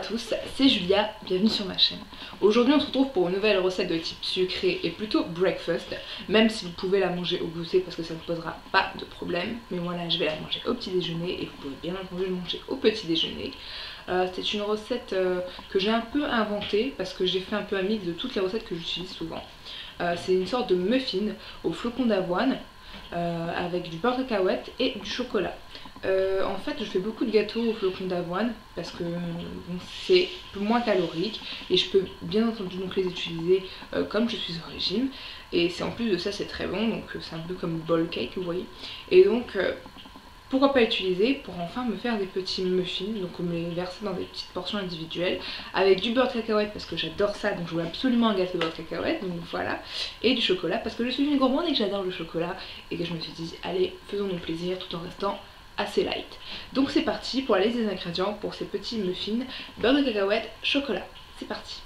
tous, c'est Julia, bienvenue sur ma chaîne. Aujourd'hui on se retrouve pour une nouvelle recette de type sucré et plutôt breakfast, même si vous pouvez la manger au goûter parce que ça ne posera pas de problème. Mais moi là je vais la manger au petit déjeuner et vous pouvez bien entendu le manger au petit déjeuner. C'est une recette que j'ai un peu inventée parce que j'ai fait un peu un mix de toutes les recettes que j'utilise souvent. C'est une sorte de muffin au flocon d'avoine avec du beurre de cacahuète et du chocolat. En fait je fais beaucoup de gâteaux au flocon d'avoine parce que bon, c'est moins calorique et je peux bien entendu donc les utiliser comme je suis au régime, et c'est en plus de ça c'est très bon, donc c'est un peu comme bowl cake vous voyez, et donc pourquoi pas utiliser pour enfin me faire des petits muffins, donc me les verser dans des petites portions individuelles avec du beurre de cacahuète parce que j'adore ça, donc je voulais absolument un gâteau de beurre de cacahuète, donc voilà, et du chocolat parce que je suis une gourmande et que j'adore le chocolat et que je me suis dit allez faisons-nous plaisir tout en restant assez light. Donc c'est parti pour la liste des ingrédients pour ces petits muffins beurre de cacahuète, chocolat. C'est parti.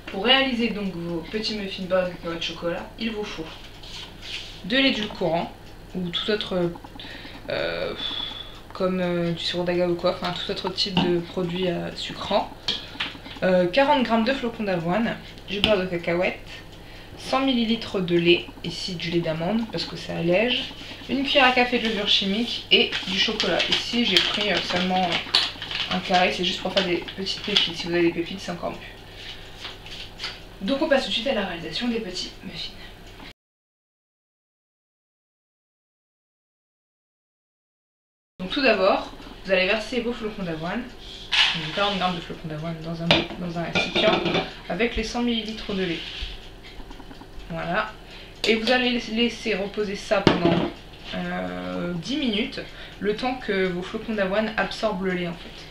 Pour réaliser donc vos petits muffins beurre de cacahuète chocolat, il vous faut de l'édulcorant ou tout autre comme du sirop d'agave ou quoi, enfin tout autre type de produit sucrant, 40 g de flocons d'avoine, du beurre de cacahuète, 100 ml de lait, ici du lait d'amande parce que ça allège, une cuillère à café de levure chimique et du chocolat. Ici j'ai pris seulement un carré, c'est juste pour faire des petites pépites. Si vous avez des pépites c'est encore mieux. Donc on passe tout de suite à la réalisation des petits muffins. Donc tout d'abord vous allez verser vos flocons d'avoine, 40 g de flocons d'avoine dans un récipient avec les 100 ml de lait. Voilà, et vous allez laisser reposer ça pendant 10 minutes, le temps que vos flocons d'avoine absorbent le lait en fait.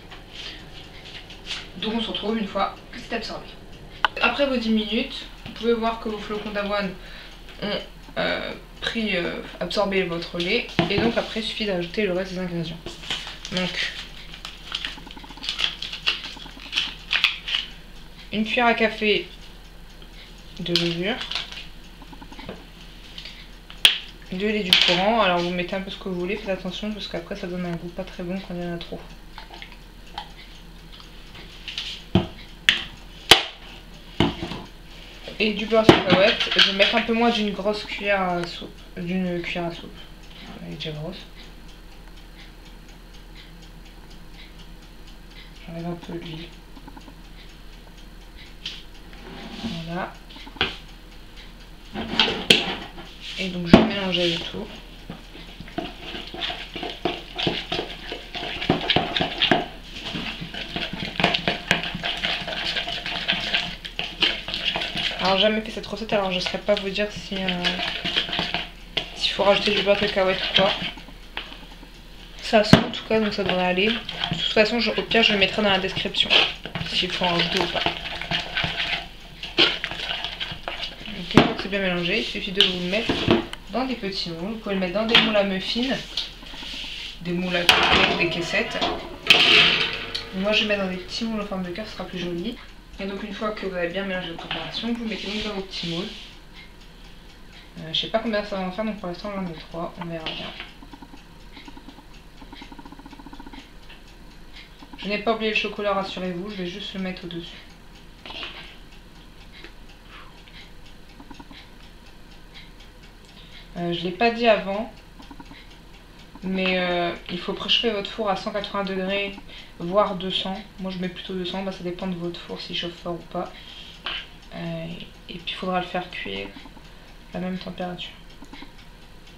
Donc on se retrouve une fois que c'est absorbé. Après vos 10 minutes, vous pouvez voir que vos flocons d'avoine ont absorbé votre lait, et donc après il suffit d'ajouter le reste des ingrédients. Donc une cuillère à café de levure, de l'édulcorant, alors vous mettez un peu ce que vous voulez, faites attention parce qu'après ça donne un goût pas très bon quand il y en a trop. Et du beurre de cacahuète, je vais mettre un peu moins d'une grosse cuillère à soupe, elle est déjà grosse. J'enlève un peu l'huile. Voilà. Et donc je vais mélanger le tout. Alors j'ai jamais fait cette recette, alors je ne saurais pas vous dire si s'il faut rajouter du beurre de cacahuète ou pas. Ça sent en tout cas, donc ça devrait aller. De toute façon au pire je le mettrai dans la description s'il faut en rajouter ou pas. Donc une fois que c'est bien mélangé, il suffit de vous le mettre dans des petits moules. Vous pouvez le mettre dans des moules à muffins, des moules à côté, des caissettes. Moi je vais mettre dans des petits moules en forme de cœur, ce sera plus joli. Et donc une fois que vous avez bien mélangé votre préparation, vous mettez donc dans vos petits moules. Je sais pas combien ça va en faire, donc pour l'instant j'en ai 3, on verra bien. Je n'ai pas oublié le chocolat, rassurez-vous, je vais juste le mettre au-dessus. Je ne l'ai pas dit avant, mais il faut préchauffer votre four à 180 degrés, voire 200. Moi je mets plutôt 200, ça dépend de votre four s'il chauffe fort ou pas. Et puis il faudra le faire cuire à la même température.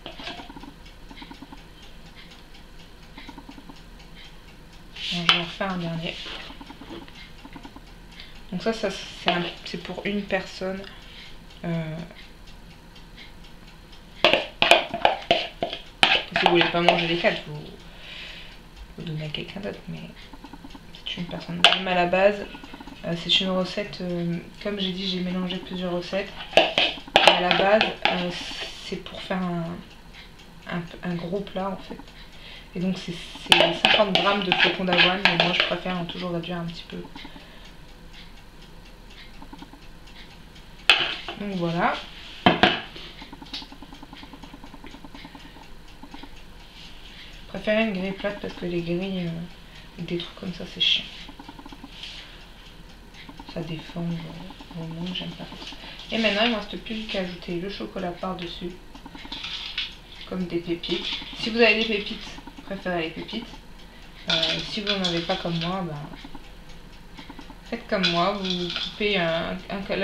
Bon, je vais en refaire un dernier. Donc ça c'est pour une personne. Si vous voulez pas manger les 4, vous donnez à quelqu'un d'autre, mais c'est une personne. Même à la base, c'est une recette, comme j'ai dit, j'ai mélangé plusieurs recettes. Et à la base, c'est pour faire un gros plat en fait. Et donc c'est 50 g de flocons d'avoine, mais moi je préfère toujours réduire un petit peu. Donc voilà. préfère une grille plate parce que les grilles avec des trucs comme ça c'est chiant. Ça déforme vraiment, j'aime pas. Et maintenant il ne me reste plus qu'à ajouter le chocolat par-dessus. Comme des pépites. Si vous avez des pépites, préférez les pépites. Si vous n'en avez pas comme moi, bah, faites comme moi. Vous coupez là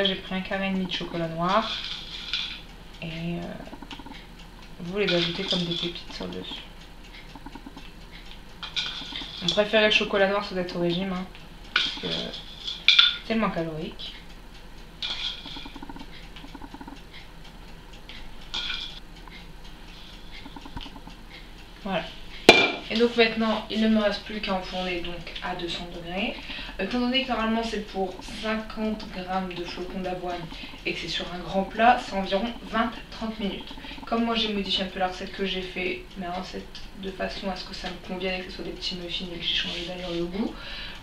j'ai pris un carré et demi de chocolat noir. Et vous les ajoutez comme des pépites sur le dessus. On préfère le chocolat noir, ça doit être au régime. Hein, parce que c'est tellement calorique. Voilà. Et donc maintenant, il ne me reste plus qu'à enfourner donc à 200 degrés. Étant donné que normalement c'est pour 50 g de flocons d'avoine et que c'est sur un grand plat, c'est environ 20-30 minutes. Comme moi j'ai modifié un peu la recette que j'ai fait, ma recette de façon à ce que ça me convienne et que ce soit des petits muffins et que j'ai changé d'ailleurs le goût.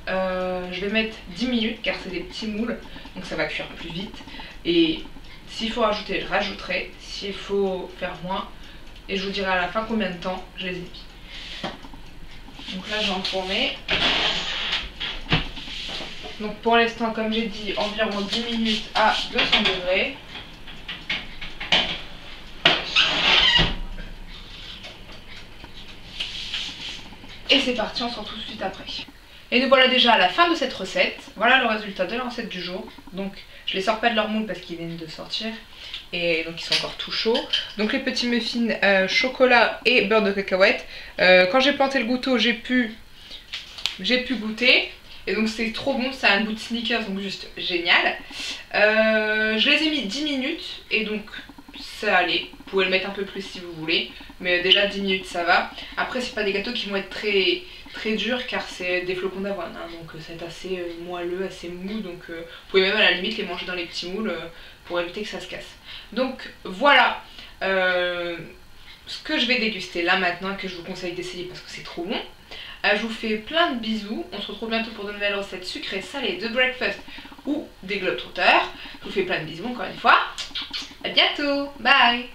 Je vais mettre 10 minutes car c'est des petits moules, donc ça va cuire plus vite. Et s'il faut rajouter, je rajouterai. S'il faut faire moins, et je vous dirai à la fin combien de temps je les épie. Donc là j'ai enfourné. Donc pour l'instant, comme j'ai dit, environ 10 minutes à 200 degrés. Et c'est parti, on se retrouve tout de suite après. Et nous voilà déjà à la fin de cette recette. Voilà le résultat de la recette du jour. Donc je les sors pas de leur moule parce qu'ils viennent de sortir. Et donc ils sont encore tout chauds. Donc les petits muffins chocolat et beurre de cacahuète. Quand j'ai planté le gouteau, j'ai pu goûter. Et donc c'est trop bon, ça a un goût de Snickers, donc juste génial. Je les ai mis 10 minutes et donc ça allait. Vous pouvez le mettre un peu plus si vous voulez. Mais déjà 10 minutes ça va. Après c'est pas des gâteaux qui vont être très durs car c'est des flocons d'avoine. Hein, donc c'est assez moelleux, assez mou. Donc vous pouvez même à la limite les manger dans les petits moules pour éviter que ça se casse. Donc voilà ce que je vais déguster là maintenant, que je vous conseille d'essayer parce que c'est trop bon. Je vous fais plein de bisous, on se retrouve bientôt pour de nouvelles recettes sucrées, salées, de breakfast ou des globetrotters. Je vous fais plein de bisous encore une fois. À bientôt, bye.